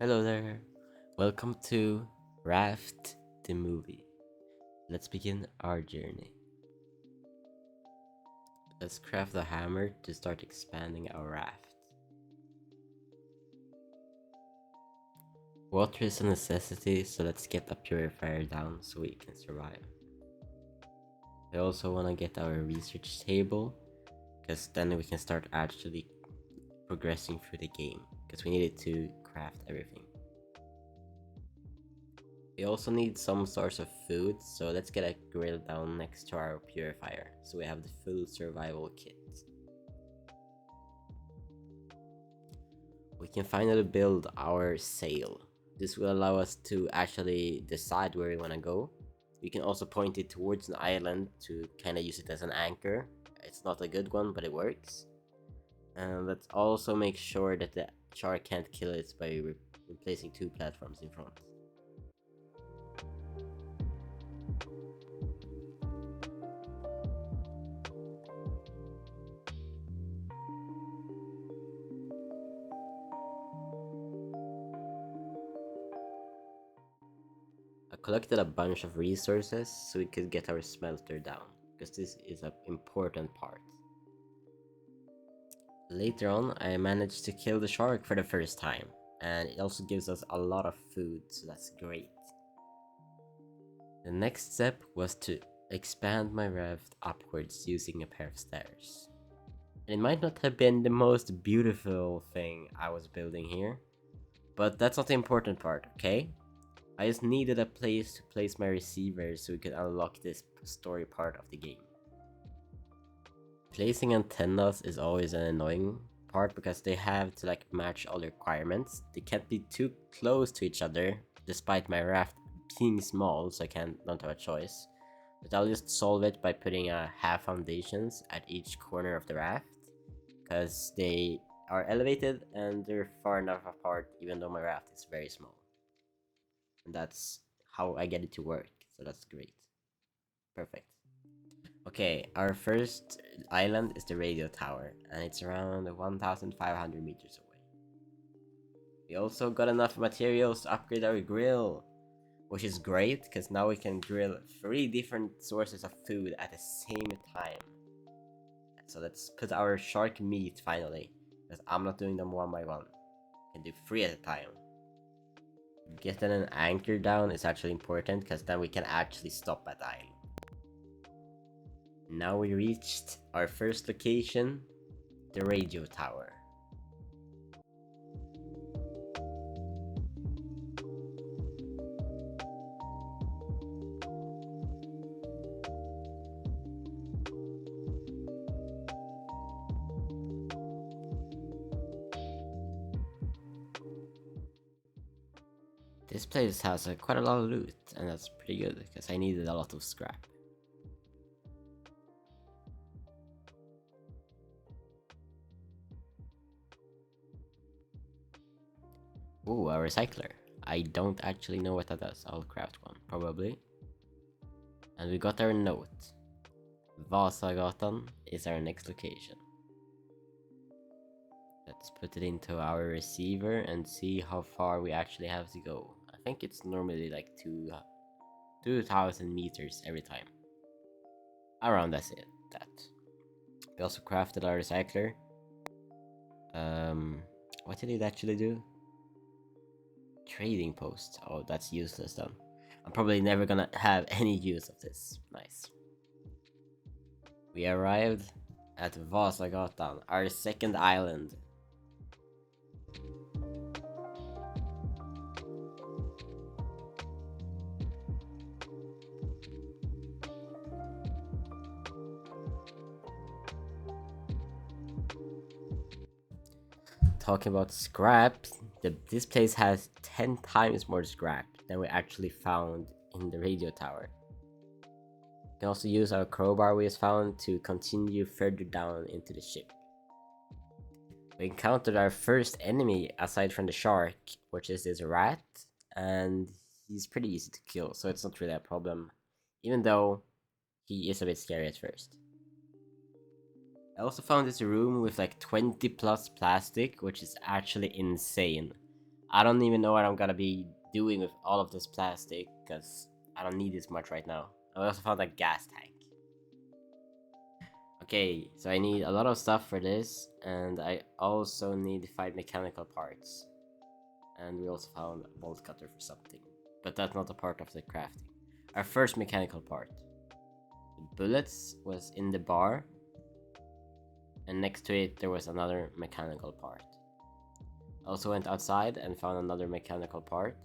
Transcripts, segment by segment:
Hello there. Welcome to Raft the movie. Let's begin our journey. Let's craft a hammer to start expanding our raft. Water is a necessity, so let's get a purifier down so we can survive. I also want to get our research table, because then we can start actually progressing through the game, because we needed to craft everything. We also need some source of food, so let's get a grill down next to our purifier, so we have the full survival kit. We can finally build our sail. This will allow us to actually decide where we want to go. We can also point it towards an island to kind of use it as an anchor. It's not a good one, but it works. And let's also make sure that the shark can't kill it by replacing two platforms in front. I collected a bunch of resources so we could get our smelter down, because this is an important part. Later on, I managed to kill the shark for the first time, and it also gives us a lot of food, so that's great. The next step was to expand my raft upwards using a pair of stairs. And it might not have been the most beautiful thing I was building here, but that's not the important part, okay? I just needed a place to place my receiver so we could unlock this story part of the game. Placing antennas is always an annoying part because they have to match all the requirements. They can't be too close to each other, despite my raft being small, so don't have a choice. But I'll just solve it by putting half foundations at each corner of the raft, because they are elevated and they're far enough apart even though my raft is very small. And that's how I get it to work, so that's great. Perfect. Okay, our first island is the radio tower, and it's around 1,500 meters away. We also got enough materials to upgrade our grill, which is great because now we can grill 3 different sources of food at the same time. So let's put our shark meat finally, because I'm not doing them one by one. I can do 3 at a time. Getting an anchor down is actually important because then we can actually stop at the island. Now we reached our first location, the radio tower. This place has quite a lot of loot, and that's pretty good because I needed a lot of scrap. Ooh, a recycler. I don't actually know what that does. I'll craft one, probably. And we got our note. Vasagatan is our next location. Let's put it into our receiver and see how far we actually have to go. I think it's normally like 2,000 meters every time. Around that's it. That. We also crafted our recycler. What did it actually do? Trading post. Oh, that's useless then. I'm probably never gonna have any use of this. Nice. We arrived at Vasagatan, our second island. Talking about scrap, this place has 10 times more scrap than we actually found in the radio tower. We can also use our crowbar we just found to continue further down into the ship. We encountered our first enemy aside from the shark, which is this rat, and he's pretty easy to kill, so it's not really a problem, even though he is a bit scary at first. I also found this room with like 20 plus plastic, which is actually insane. I don't even know what I'm gonna be doing with all of this plastic, because I don't need this much right now. I also found a gas tank. Okay, so I need a lot of stuff for this, and I also need 5 mechanical parts. And we also found a bolt cutter for something, but that's not a part of the crafting. Our first mechanical part. The bullets was in the bar, and next to it there was another mechanical part. I also went outside and found another mechanical part,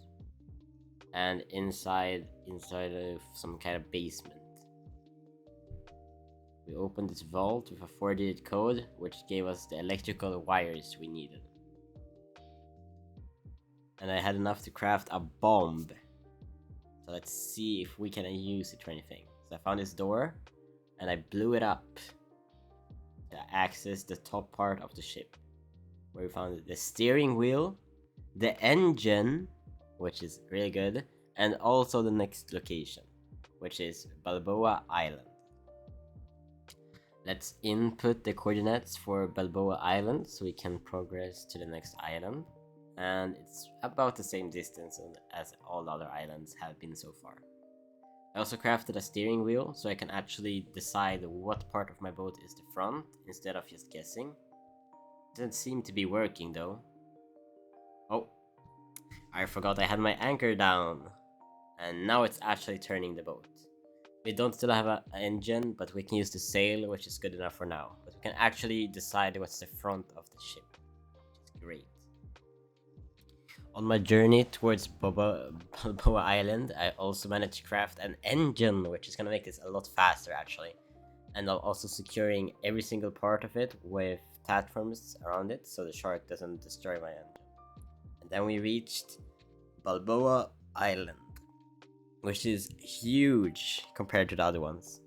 and inside of some kind of basement. We opened this vault with a 4-digit code, which gave us the electrical wires we needed. And I had enough to craft a bomb. So let's see if we can use it for anything. So I found this door, and I blew it up to access the top part of the ship, where we found the steering wheel, the engine, which is really good, and also the next location, which is Balboa Island. Let's input the coordinates for Balboa Island so we can progress to the next island. And it's about the same distance as all the other islands have been so far. I also crafted a steering wheel so I can actually decide what part of my boat is the front instead of just guessing. It doesn't seem to be working though. Oh, I forgot I had my anchor down. And now it's actually turning the boat. We don't still have an engine, but we can use the sail, which is good enough for now. But we can actually decide what's the front of the ship, which is great. On my journey towards Balboa Island, I also managed to craft an engine, which is gonna make this a lot faster actually. And I'm also securing every single part of it with platforms around it, so the shark doesn't destroy my engine. And then we reached Balboa Island, which is huge compared to the other ones.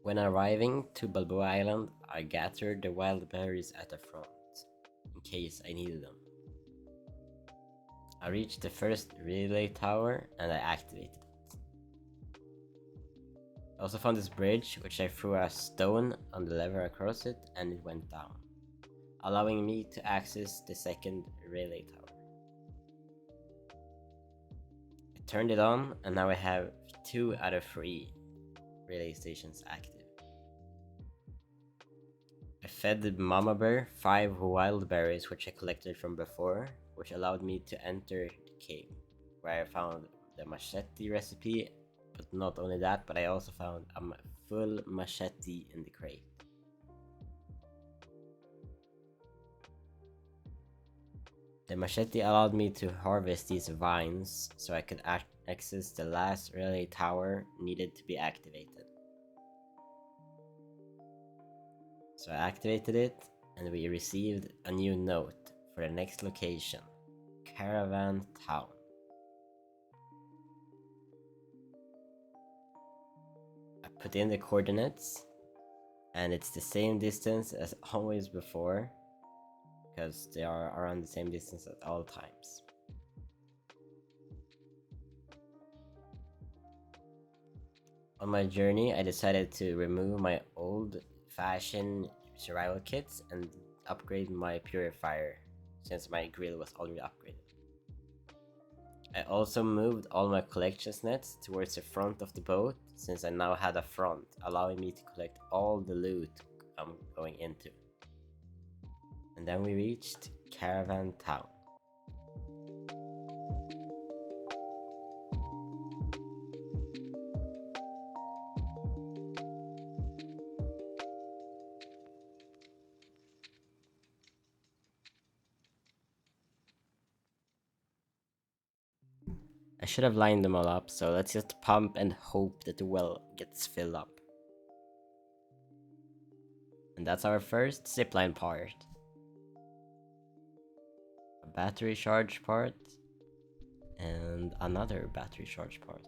When arriving to Balboa Island, I gathered the wild berries at the front, in case I needed them. I reached the first relay tower and I activated it. I also found this bridge, which I threw a stone on the lever across it and it went down, allowing me to access the second relay tower. I turned it on and now I have 2 out of 3 relay stations active. I fed the mama bear 5 wild berries which I collected from before, which allowed me to enter the cave, where I found the machete recipe, but not only that, but I also found a full machete in the crate. The machete allowed me to harvest these vines, so I could access the last relay tower needed to be activated. So I activated it, and we received a new note for the next location, Caravan Town. I put in the coordinates, and it's the same distance as always before, because they are around the same distance at all times. On my journey, I decided to remove my old-fashioned survival kits and upgrade my purifier, since my grill was already upgraded. I also moved all my collections nets towards the front of the boat, since I now had a front, allowing me to collect all the loot I'm going into. And then we reached Caravan Town. I should have lined them all up, so let's just pump and hope that the well gets filled up. And that's our first zipline part. A battery charge part, and another battery charge part.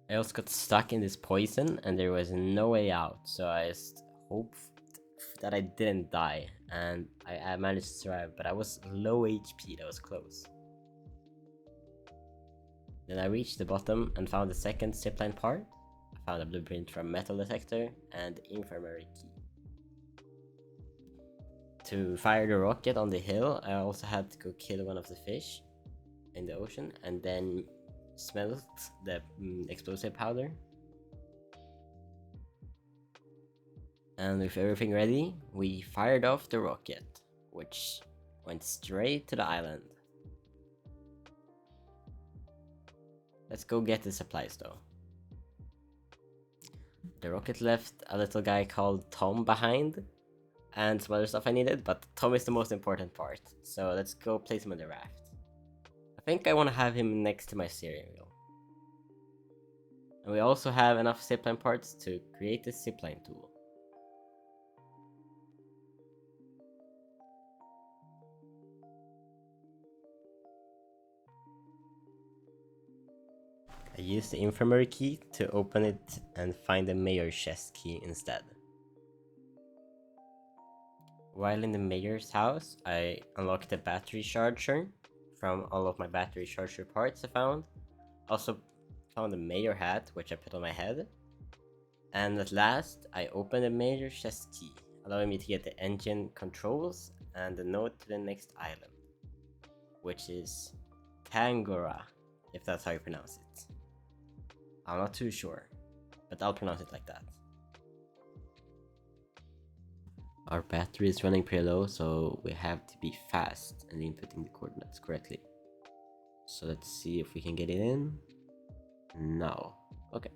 I also got stuck in this poison and there was no way out, so I just hoped that I didn't die, and I managed to survive, but I was low HP, that was close. Then I reached the bottom and found the second zipline part. I found a blueprint from metal detector and the infirmary key. To fire the rocket on the hill, I also had to go kill one of the fish in the ocean and then smelt the explosive powder. And with everything ready, we fired off the rocket, which went straight to the island. Let's go get the supplies though. The rocket left a little guy called Tom behind, and some other stuff I needed, but Tom is the most important part, so let's go place him on the raft. I think I want to have him next to my steering wheel. And we also have enough zipline parts to create the zipline tool. I used the infirmary key to open it and find the mayor's chest key instead. While in the mayor's house, I unlocked the battery charger from all of my battery charger parts I found. Also found the mayor hat, which I put on my head. And at last, I opened the mayor's chest key, allowing me to get the engine controls and the note to the next island, which is Tangora, if that's how you pronounce it. I'm not too sure, but I'll pronounce it like that. Our battery is running pretty low, so we have to be fast and inputting the coordinates correctly. So let's see if we can get it in. No. Okay.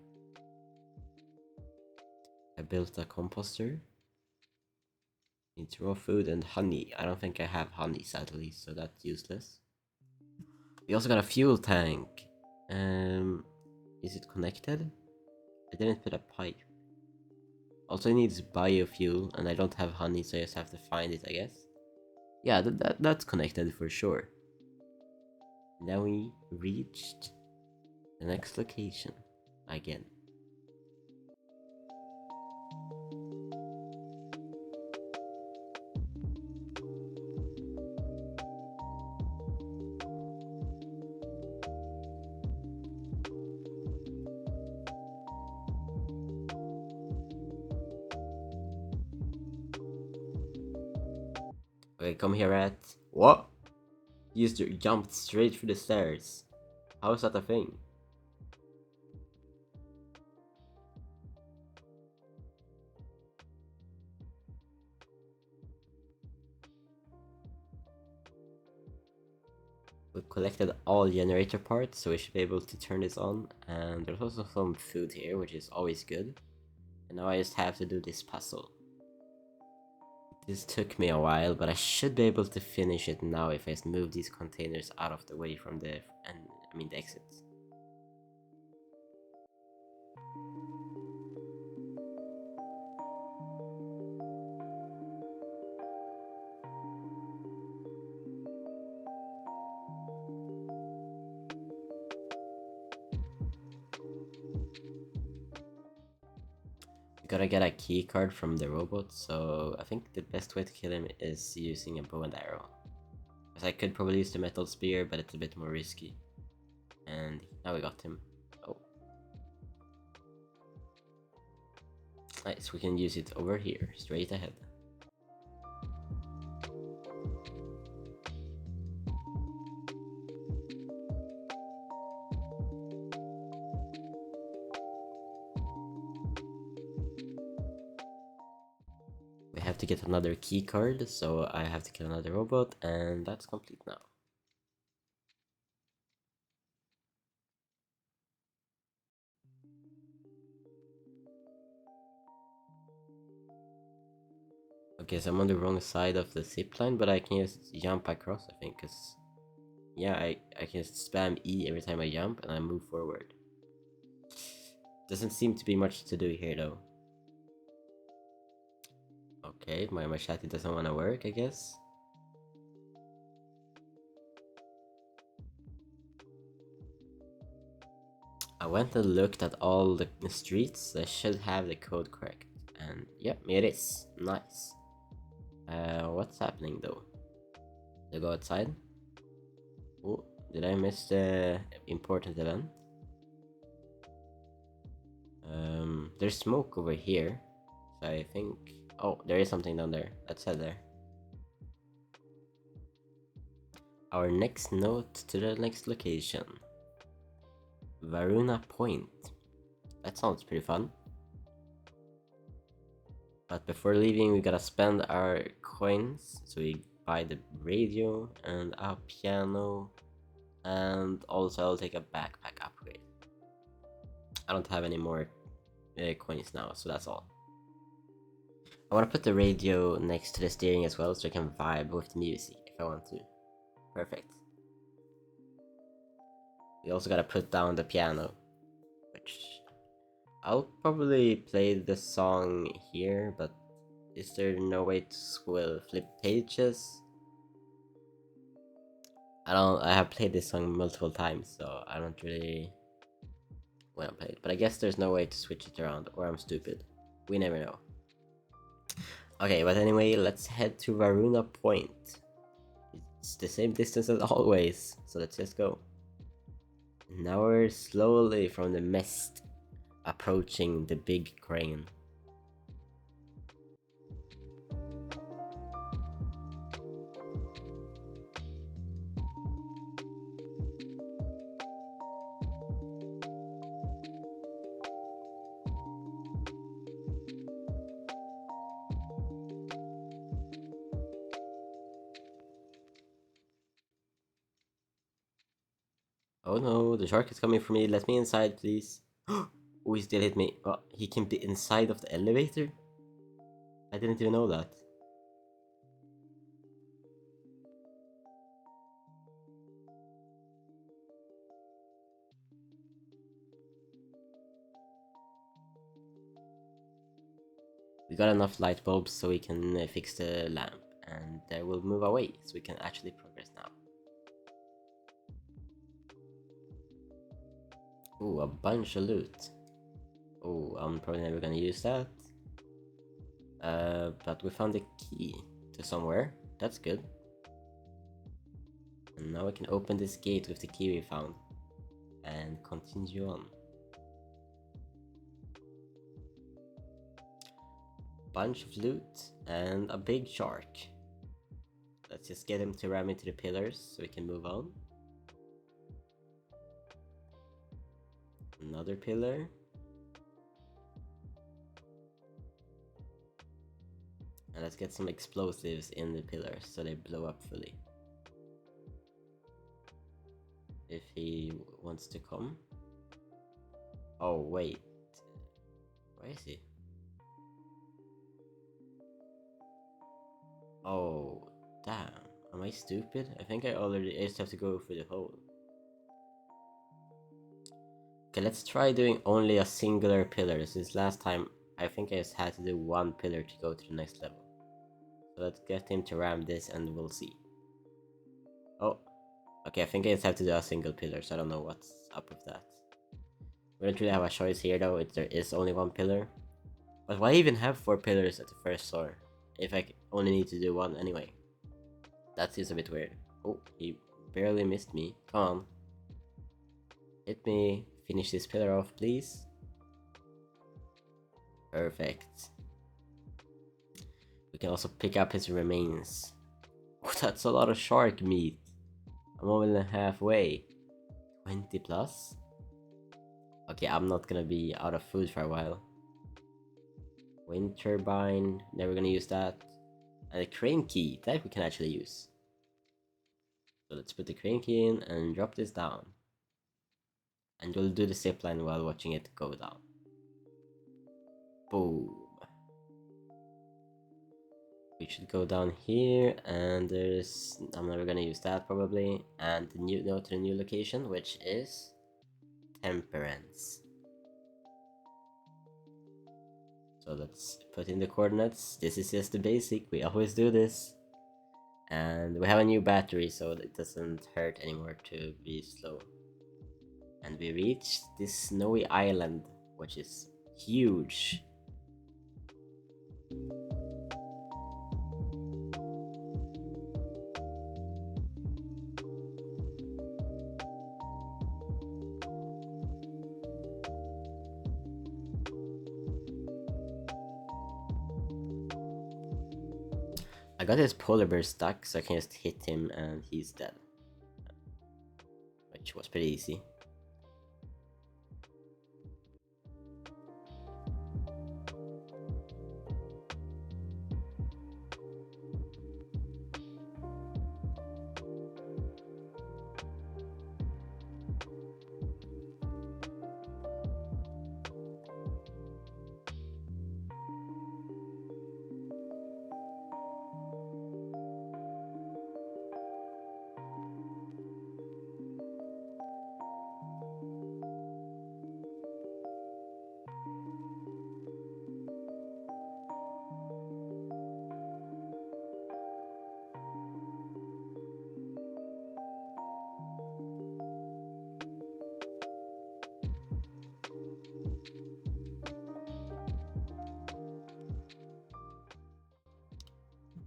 I built a composter. Needs raw food and honey. I don't think I have honey, sadly, so that's useless. We also got a fuel tank. Is it connected? I didn't put a pipe. Also, it needs biofuel, and I don't have honey, so I just have to find it, I guess. Yeah, that's connected for sure. Now we reached the next location again. Okay, come here, Rat. What? You just jumped straight through the stairs. How is that a thing? We collected all generator parts, so we should be able to turn this on. And there's also some food here, which is always good. And now I just have to do this puzzle. This took me a while, but I should be able to finish it now if I just move these containers out of the way from the exits. We gotta get a key card from the robot, so I think the best way to kill him is using a bow and arrow. Because I could probably use the metal spear, but it's a bit more risky. And now we got him. Oh. Nice, we can use it over here, straight ahead. We have to get another key card, so I have to kill another robot, and that's complete now. Okay, so I'm on the wrong side of the zipline, but I can just jump across, I think, because... Yeah, I can spam E every time I jump, and I move forward. Doesn't seem to be much to do here, though. Okay, my machete doesn't want to work, I guess. I went and looked at all the streets. I should have the code correct. And yep, it is. Nice. What's happening though? To go outside? Oh, did I miss the important event? There's smoke over here. So I think... Oh, there is something down there. Let's head there. Our next note to the next location. Varuna Point. That sounds pretty fun. But before leaving, we gotta spend our coins. So we buy the radio and a piano. And also I'll take a backpack upgrade. I don't have any more coins now, so that's all. I want to put the radio next to the steering as well, so I can vibe with the music if I want to. Perfect. We also gotta put down the piano, which I'll probably play the song here, but is there no way to flip pages? I have played this song multiple times, so I don't really want to play it. But I guess there's no way to switch it around, or I'm stupid. We never know. Okay, but anyway, let's head to Varuna Point. It's the same distance as always, so let's just go. Now we're slowly from the mist approaching the big crane. Oh no, the shark is coming for me. Let me inside, please. Oh, he still hit me. Oh, he can be inside of the elevator? I didn't even know that. We got enough light bulbs so we can fix the lamp. And we'll move away so we can actually progress now. Ooh, a bunch of loot. Oh, I'm probably never gonna use that. But we found the key to somewhere. That's good. And now we can open this gate with the key we found. And continue on. Bunch of loot and a big shark. Let's just get him to ram into the pillars so we can move on. Another pillar. And let's get some explosives in the pillars so they blow up fully. If he wants to come. Oh wait. Where is he? Oh, damn. Am I stupid? I think I just have to go through the hole. Okay, let's try doing only a singular pillar, since last time I think I just had to do one pillar to go to the next level. So let's get him to ram this and we'll see. Oh, okay, I think I just have to do a single pillar, so I don't know what's up with that. We don't really have a choice here though, there is only one pillar. But why even have 4 pillars at the first floor, if I only need to do one anyway? That seems a bit weird. Oh, he barely missed me. Come on. Hit me. Finish this pillar off, please. Perfect. We can also pick up his remains. Oh, that's a lot of shark meat. I'm only halfway. 20 plus? Okay, I'm not gonna be out of food for a while. Wind turbine, never gonna use that. And a crane key, that we can actually use. So let's put the crane key in and drop this down. And we'll do the zipline while watching it go down. Boom. We should go down here, and I'm never gonna use that probably. And go to the new location, which is Temperance. So let's put in the coordinates. This is just the basic, we always do this. And we have a new battery, so it doesn't hurt anymore to be slow. And we reached this snowy island, which is huge. I got his polar bear stuck, so I can just hit him and he's dead. Which was pretty easy.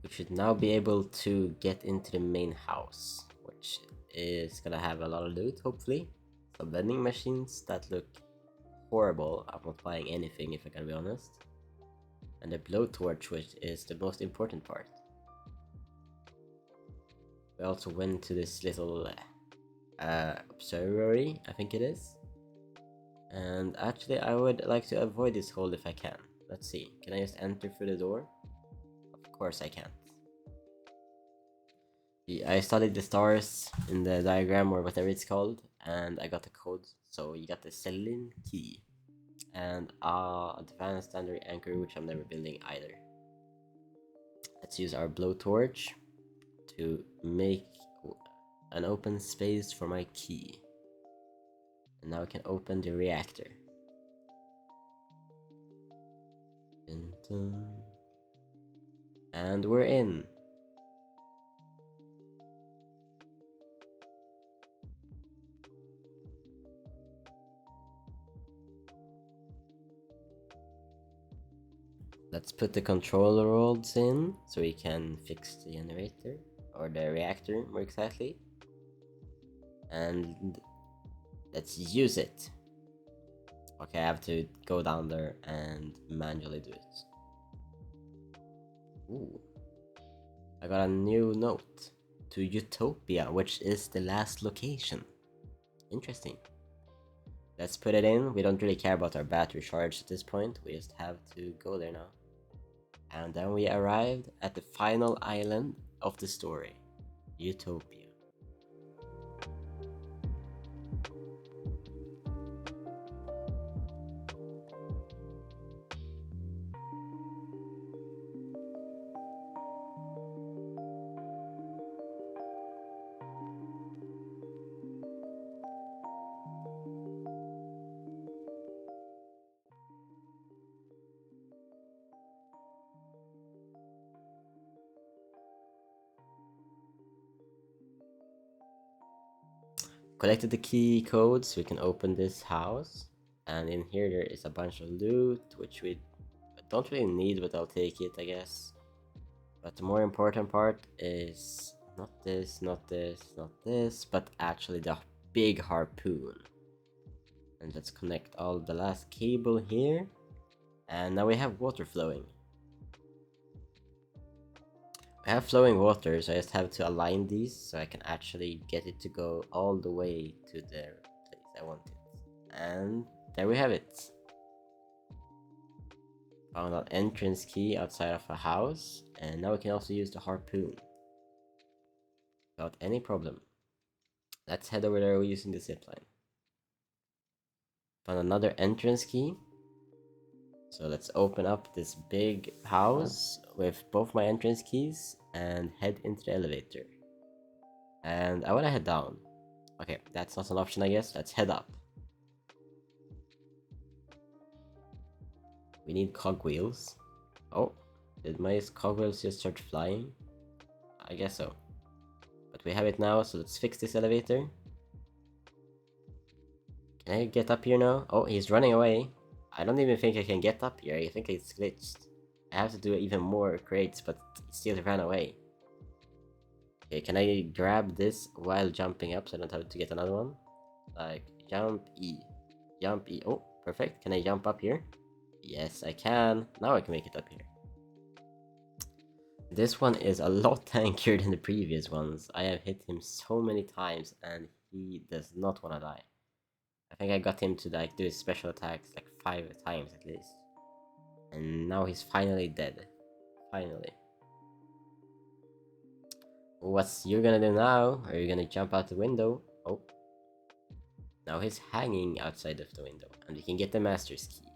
We should now be able to get into the main house, which is gonna have a lot of loot, hopefully. Some vending machines that look horrible. I'm not buying anything if I can be honest. And the blowtorch, which is the most important part. We also went to this little observatory, I think it is. And actually I would like to avoid this hole if I can. Let's see, can I just enter through the door? Of course I can't. I studied the stars in the diagram or whatever it's called, and I got the code. So you got the Selene key and advanced standard anchor, which I'm never building either. Let's use our blowtorch to make an open space for my key. And now we can open the reactor. And we're in. Let's put the controller rods in so we can fix the generator or the reactor more exactly. And let's use it. Okay, I have to go down there and manually do it. Ooh. I got a new note to Utopia, which is the last location. Interesting. Let's put it in. We don't really care about our battery charge at this point. We just have to go there now. And then we arrived at the final island of the story, Utopia. Collected the key codes so we can open this house, and in here there is a bunch of loot which we don't really need, but I'll take it I guess. But the more important part is not this, not this, not this, but actually the big harpoon. And let's connect all the last cable here, and now we have water flowing. I have flowing water, so I just have to align these so I can actually get it to go all the way to the place I want it. And there we have it. Found an entrance key outside of a house, and now we can also use the harpoon without any problem. Let's head over there using the zipline. Found another entrance key. So let's open up this big house with both my entrance keys and head into the elevator. And I want to head down. Okay, that's not an option I guess. Let's head up. We need cogwheels. Oh, did my cogwheels just start flying? I guess so. But we have it now, so let's fix this elevator. Can I get up here now? Oh, he's running away. I don't even think I can get up here. I think it's glitched. I have to do even more crates, but it still ran away. Okay, can I grab this while jumping up so I don't have to get another one? Like, jump E. Jump E. Oh, perfect. Can I jump up here? Yes, I can. Now I can make it up here. This one is a lot tankier than the previous ones. I have hit him so many times and he does not want to die. I think I got him to like do his special attacks like 5 times at least. And now he's finally dead. Finally. What's you gonna do now? Are you gonna jump out the window? Oh. Now he's hanging outside of the window and we can get the master's key.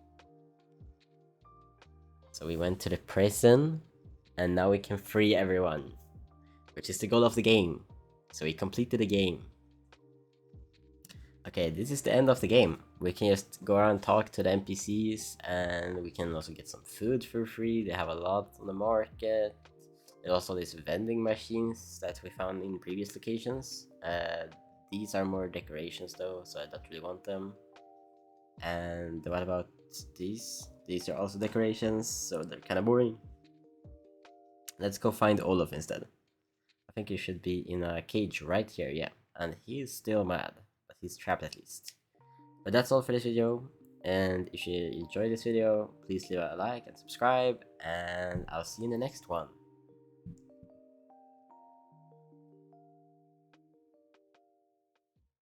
So we went to the prison and now we can free everyone, which is the goal of the game. So we completed the game. Okay, this is the end of the game. We can just go around and talk to the NPCs and we can also get some food for free. They have a lot on the market. There's also these vending machines that we found in previous locations. These are more decorations though, so I don't really want them. And what about these? These are also decorations, so they're kind of boring. Let's go find Olaf instead. I think he should be in a cage right here, yeah. And he's still mad, but he's trapped at least. But that's all for this video, and if you enjoyed this video, please leave a like and subscribe, and I'll see you in the next one.